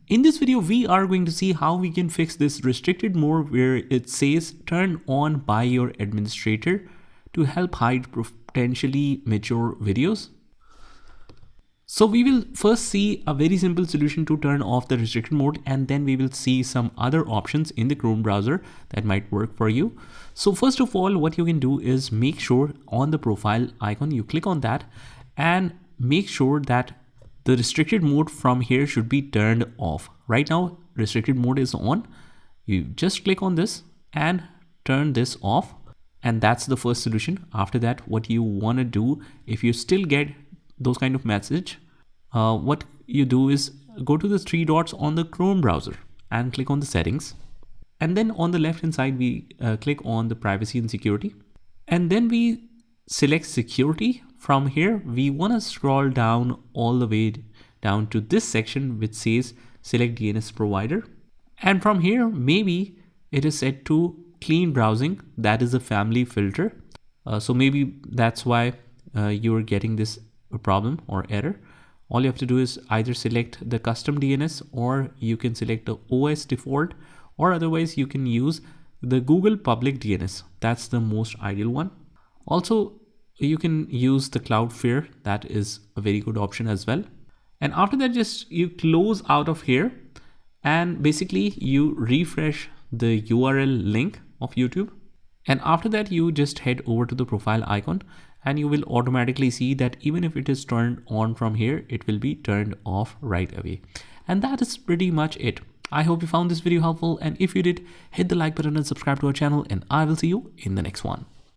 In this video, we are going to see how we can fix this restricted mode where it says turn on by your administrator to help hide potentially mature videos. So we will first see a very simple solution to turn off the restricted mode, and then we will see some other options in the Chrome browser that might work for you. So first of all, what you can do is make sure on the profile icon, you click on that and make sure that the restricted mode from here should be turned off. Right now, restricted mode is on. You just click on this and turn this off. And that's the first solution. After that, what you want to do, if you still get those kind of message, what you do is go to the three dots on the Chrome browser and click on the settings. And then on the left hand side, we click on the privacy and security. And then we select security. From here, we want to scroll down all the way down to this section which says select DNS provider. And from here, maybe it is set to clean browsing. That is a family filter. So maybe that's why you're getting this problem or error. All you have to do is either select the custom DNS, or you can select the OS default, or otherwise you can use the Google public DNS. That's the most ideal one. Also, you can use the Cloudflare. That is a very good option as well. And after that, just you close out of here and basically you refresh the URL link of YouTube. And after that, you just head over to the profile icon and you will automatically see that even if it is turned on from here, it will be turned off right away. And that is pretty much it. I hope you found this video helpful. And if you did, hit the like button and subscribe to our channel, and I will see you in the next one.